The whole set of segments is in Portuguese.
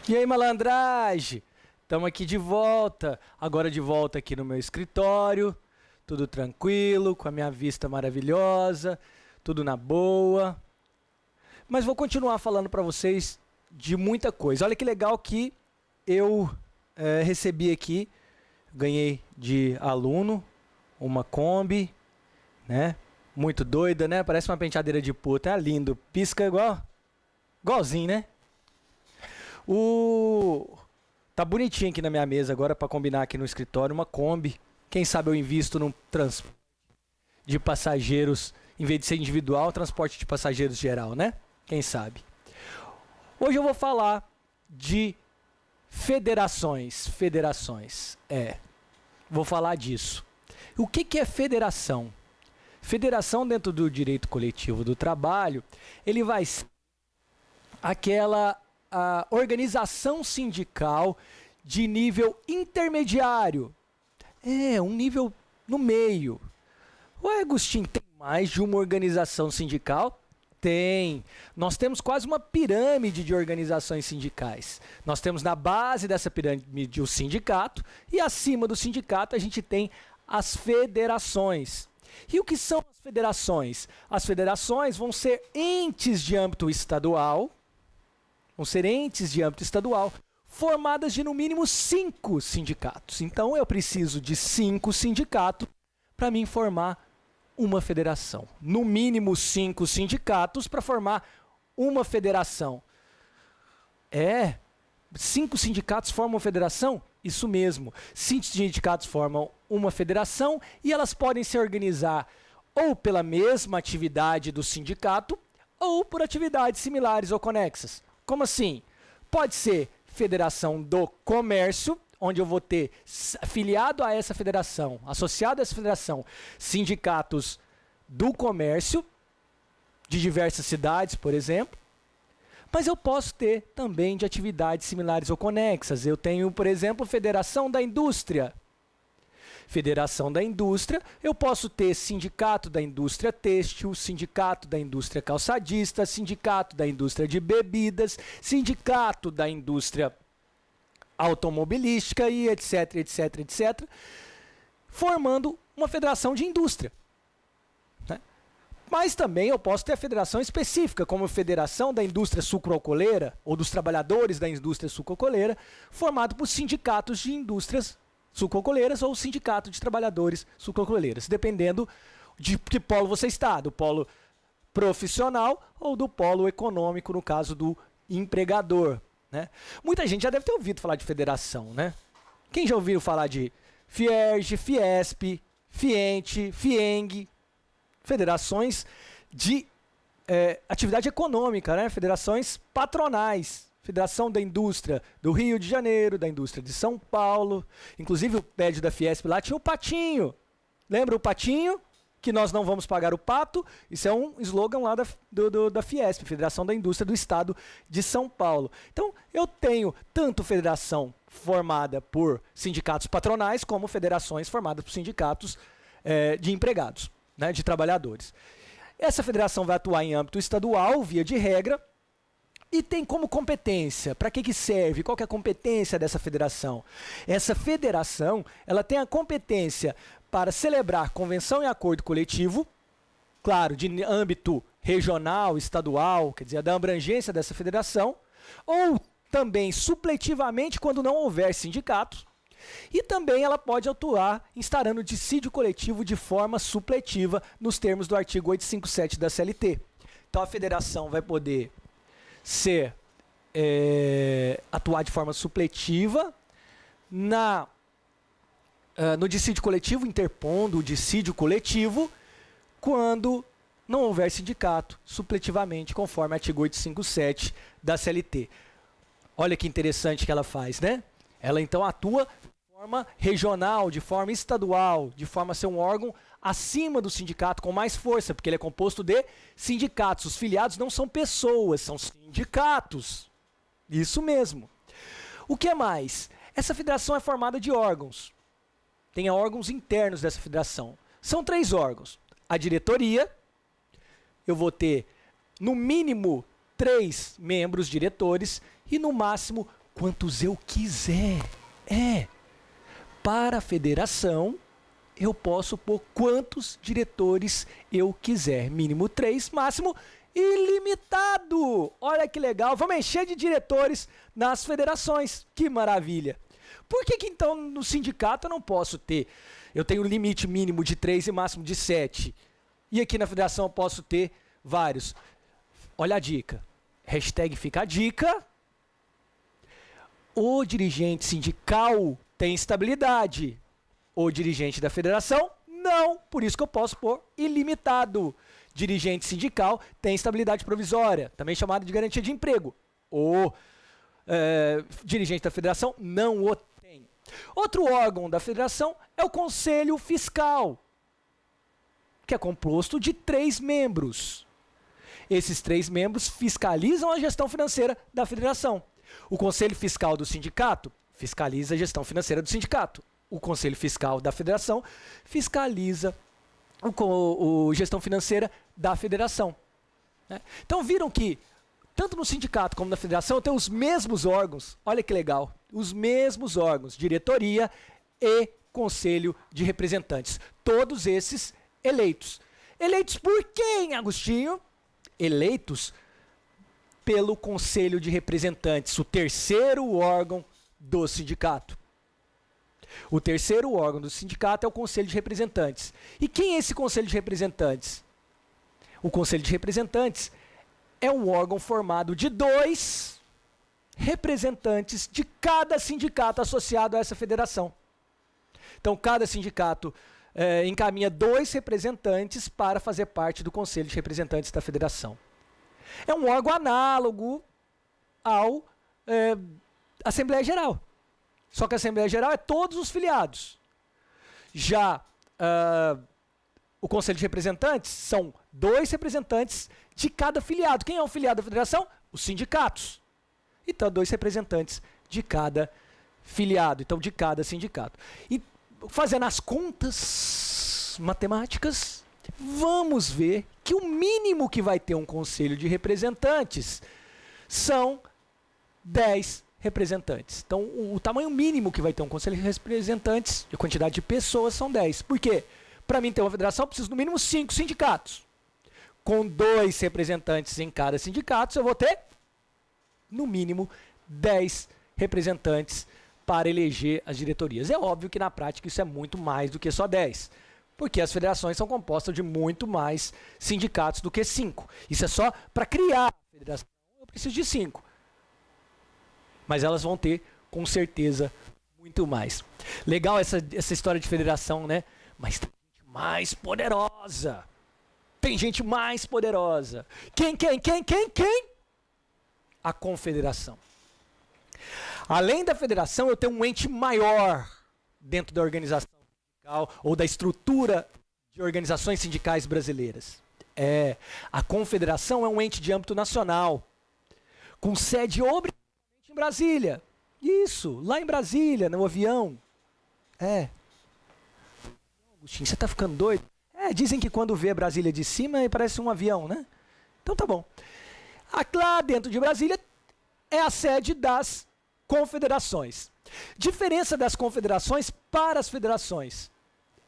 E aí, malandragem? Estamos aqui de volta, agora de volta aqui no meu escritório, tudo tranquilo, com a minha vista maravilhosa, tudo na boa. Mas vou continuar falando para vocês de muita coisa. Olha que legal que eu recebi aqui, ganhei de aluno uma Kombi, né? Muito doida, né? Parece uma penteadeira de puta, é lindo, pisca igualzinho, né? Tá bonitinho aqui na minha mesa agora para combinar aqui no escritório uma Kombi. Quem sabe eu invisto num transporte de passageiros, em vez de ser individual, transporte de passageiros geral, né? Quem sabe? Hoje eu vou falar de federações. Vou falar disso. O que é federação? Federação dentro do direito coletivo do trabalho, ele vai ser aquela a organização sindical de nível intermediário. Um nível no meio. Ué, Agostinho, tem mais de uma organização sindical? Tem. Nós temos quase uma pirâmide de organizações sindicais. Nós temos na base dessa pirâmide o sindicato e acima do sindicato a gente tem as federações. E o que são as federações? As federações vão ser entes de âmbito estadual, formadas de no mínimo 5 sindicatos. Então eu preciso de 5 sindicatos para mim formar uma federação. No mínimo 5 sindicatos para formar uma federação. 5 sindicatos formam uma federação? Isso mesmo. 5 sindicatos formam uma federação e elas podem se organizar ou pela mesma atividade do sindicato ou por atividades similares ou conexas. Como assim? Pode ser federação do comércio, onde eu vou ter afiliado a essa federação, associado a essa federação, sindicatos do comércio, de diversas cidades, por exemplo. Mas eu posso ter também de atividades similares ou conexas. Eu tenho, por exemplo, federação da indústria. Federação da indústria, eu posso ter sindicato da indústria têxtil, sindicato da indústria calçadista, sindicato da indústria de bebidas, sindicato da indústria automobilística e etc, etc, etc, formando uma federação de indústria. Né? Mas também eu posso ter a federação específica, como a Federação da Indústria Sucroalcooleira ou dos Trabalhadores da Indústria Sucroalcooleira, formado por sindicatos de indústrias sucroalcooleiras ou sindicato de trabalhadores sucroalcooleiras, dependendo de que polo você está, do polo profissional ou do polo econômico, no caso do empregador. Né? Muita gente já deve ter ouvido falar de federação, né? Quem já ouviu falar de Fierj, Fiesp, Fiente, Fieng, federações de atividade econômica, né? Federações patronais. Federação da Indústria do Rio de Janeiro, da Indústria de São Paulo. Inclusive o prédio da Fiesp lá tinha o patinho. Lembra o patinho? Que nós não vamos pagar o pato. Isso é um slogan lá da Fiesp, Federação da Indústria do Estado de São Paulo. Então, eu tenho tanto federação formada por sindicatos patronais, como federações formadas por sindicatos de empregados, né, de trabalhadores. Essa federação vai atuar em âmbito estadual, via de regra, e tem como competência, para que serve? Qual que é a competência dessa federação? Essa federação, ela tem a competência para celebrar convenção e acordo coletivo, claro, de âmbito regional, estadual, quer dizer, da abrangência dessa federação, ou também supletivamente quando não houver sindicatos, e também ela pode atuar instaurando dissídio coletivo de forma supletiva nos termos do artigo 857 da CLT. Então a federação vai poder atuar de forma supletiva no dissídio coletivo, interpondo o dissídio coletivo quando não houver sindicato, supletivamente, conforme artigo 857 da CLT. Olha que interessante que ela faz, né? Ela então atua de forma regional, de forma estadual, de forma a ser um órgão acima do sindicato, com mais força, porque ele é composto de sindicatos. Os filiados não são pessoas, são sindicatos. Isso mesmo. O que mais? Essa federação é formada de órgãos. Tem órgãos internos dessa federação. São 3 órgãos. A diretoria, eu vou ter, no mínimo, 3 membros diretores e, no máximo, quantos eu quiser. Para a federação, eu posso pôr quantos diretores eu quiser. Mínimo 3, máximo ilimitado. Olha que legal. Vamos encher de diretores nas federações. Que maravilha. Por que então no sindicato eu não posso ter? Eu tenho limite mínimo de 3 e máximo de 7. E aqui na federação eu posso ter vários. Olha a dica. Hashtag fica a dica. O dirigente sindical tem estabilidade. O dirigente da federação, não. Por isso que eu posso pôr ilimitado. Dirigente sindical tem estabilidade provisória, também chamado de garantia de emprego. O dirigente da federação não o tem. Outro órgão da federação é o Conselho Fiscal, que é composto de 3 membros. Esses 3 membros fiscalizam a gestão financeira da federação. O Conselho Fiscal do sindicato fiscaliza a gestão financeira do sindicato. O Conselho Fiscal da Federação fiscaliza a gestão financeira da Federação. Né? Então viram que, tanto no sindicato como na Federação, tem os mesmos órgãos. Olha que legal. Os mesmos órgãos, diretoria e Conselho de Representantes. Todos esses eleitos. Eleitos por quem, Agostinho? Eleitos pelo Conselho de Representantes, o terceiro órgão do sindicato. O terceiro órgão do sindicato é o Conselho de Representantes. E quem é esse Conselho de Representantes? O Conselho de Representantes é um órgão formado de 2 representantes de cada sindicato associado a essa federação. Então, cada sindicato encaminha 2 representantes para fazer parte do Conselho de Representantes da federação. É um órgão análogo ao Assembleia Geral. Só que a Assembleia Geral é todos os filiados. Já o Conselho de Representantes são 2 representantes de cada filiado. Quem é o filiado da federação? Os sindicatos. Então, 2 representantes de cada filiado, então de cada sindicato. E fazendo as contas matemáticas, vamos ver que o mínimo que vai ter um Conselho de Representantes são 10 representantes. Então, o tamanho mínimo que vai ter um Conselho de Representantes, a quantidade de pessoas, são 10. Por quê? Para mim ter uma federação, eu preciso no mínimo 5 sindicatos. Com 2 representantes em cada sindicato, eu vou ter, no mínimo, 10 representantes para eleger as diretorias. É óbvio que na prática isso é muito mais do que só 10. Porque as federações são compostas de muito mais sindicatos do que 5. Isso é só para criar a federação, eu preciso de 5. Mas elas vão ter, com certeza, muito mais. Legal essa história de federação, né? Mas tem gente mais poderosa. Tem gente mais poderosa. Quem? A confederação. Além da federação, eu tenho um ente maior dentro da organização sindical ou da estrutura de organizações sindicais brasileiras. A confederação é um ente de âmbito nacional, com sede obrigatoriamente em Brasília. Isso, lá em Brasília, no avião. Agostinho, você tá ficando doido? Dizem que quando vê Brasília de cima, parece um avião, né? Então tá bom. Lá dentro de Brasília é a sede das confederações. Diferença das confederações para as federações.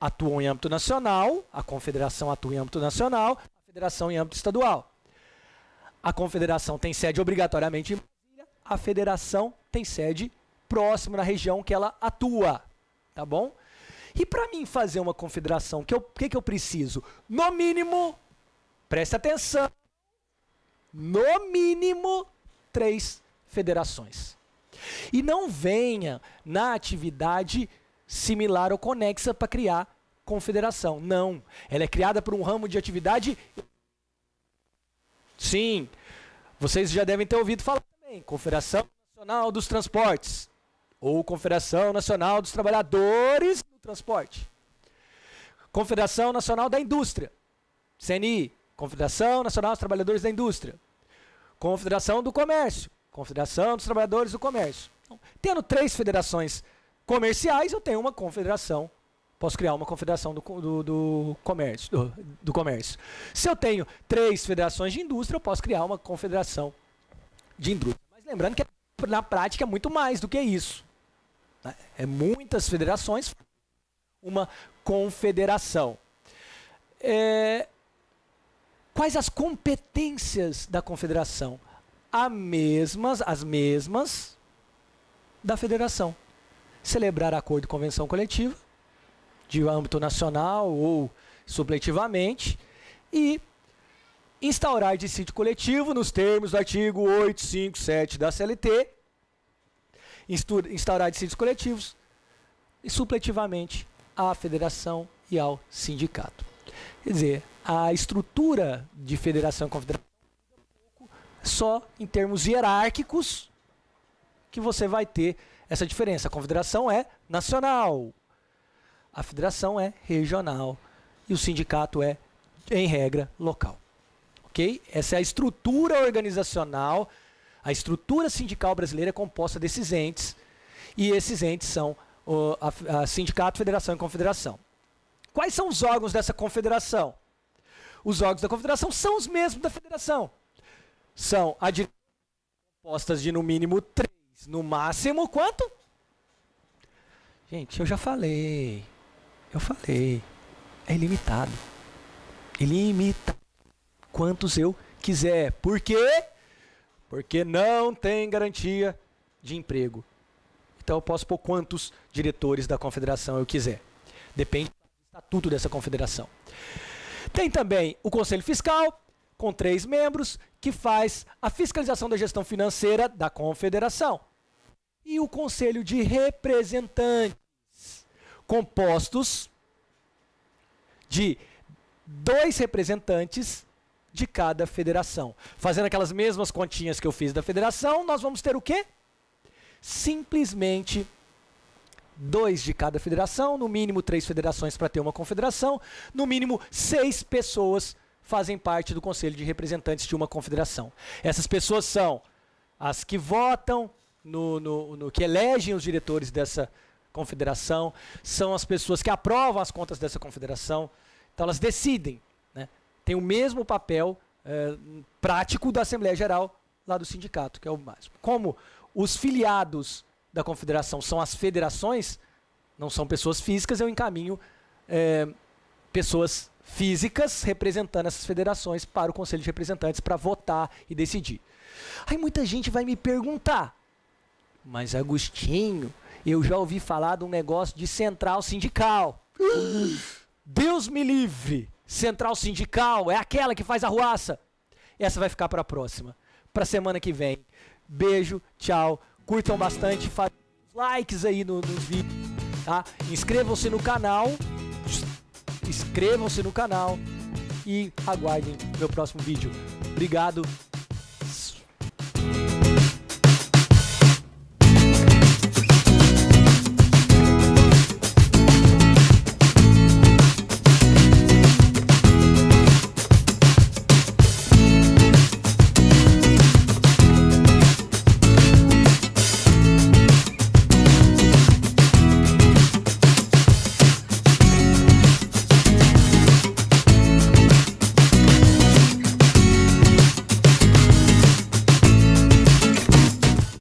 Atuam em âmbito nacional, a confederação atua em âmbito nacional, a federação em âmbito estadual. A confederação tem sede obrigatoriamente em Brasília, a federação tem sede próximo na região que ela atua, tá bom? E para mim fazer uma confederação, o que eu preciso? No mínimo, preste atenção, no mínimo 3 federações. E não venha na atividade similar ou conexa para criar confederação. Não, ela é criada por um ramo de atividade. Sim, vocês já devem ter ouvido falar também, Confederação Nacional dos Transportes, ou Confederação Nacional dos Trabalhadores do Transporte. Confederação Nacional da Indústria, CNI, Confederação Nacional dos Trabalhadores da Indústria. Confederação do Comércio, Confederação dos Trabalhadores do Comércio. Então, tendo 3 federações comerciais, eu tenho uma confederação posso criar uma confederação do comércio. Se eu tenho 3 federações de indústria, eu posso criar uma confederação de indústria. Mas lembrando que na prática é muito mais do que isso. Né? É muitas federações, uma confederação. Quais as competências da confederação? As mesmas da federação. Celebrar acordo e convenção coletiva, de âmbito nacional ou supletivamente, e instaurar dissídio coletivo nos termos do artigo 857 da CLT, instaurar dissídios coletivos e supletivamente à federação e ao sindicato. Quer dizer, a estrutura de federação e confederação só em termos hierárquicos que você vai ter essa diferença. A confederação é nacional, a federação é regional e o sindicato é, em regra, local. Ok? Essa é a estrutura organizacional, a estrutura sindical brasileira é composta desses entes, e esses entes são a sindicato, federação e confederação. Quais são os órgãos dessa confederação? Os órgãos da confederação são os mesmos da federação. São compostas de no mínimo 3, no máximo quanto? Gente, eu já falei. É ilimitado. Ilimitado. Quantos eu quiser. Por quê? Porque não tem garantia de emprego. Então eu posso pôr quantos diretores da confederação eu quiser. Depende do estatuto dessa confederação. Tem também o Conselho Fiscal, com 3 membros, que faz a fiscalização da gestão financeira da confederação. E o Conselho de Representantes, compostos de 2 representantes de cada federação. Fazendo aquelas mesmas continhas que eu fiz da federação, nós vamos ter o quê? Simplesmente 2 de cada federação, no mínimo 3 federações para ter uma confederação, no mínimo 6 pessoas fazem parte do Conselho de Representantes de uma confederação. Essas pessoas são as que votam, que elegem os diretores dessa confederação, são as pessoas que aprovam as contas dessa confederação, então elas decidem, né? Tem o mesmo papel prático da Assembleia Geral lá do sindicato, que é o básico. Como os filiados da confederação são as federações, não são pessoas físicas, eu encaminho pessoas físicas representando essas federações para o Conselho de Representantes para votar e decidir. Aí muita gente vai me perguntar, mas Agostinho, eu já ouvi falar de um negócio de central sindical. Deus me livre! Central sindical é aquela que faz arruaça. Essa vai ficar para a próxima, para a semana que vem. Beijo, tchau, curtam bastante, façam likes aí nos vídeos, tá? Inscrevam-se no canal e aguardem meu próximo vídeo. Obrigado.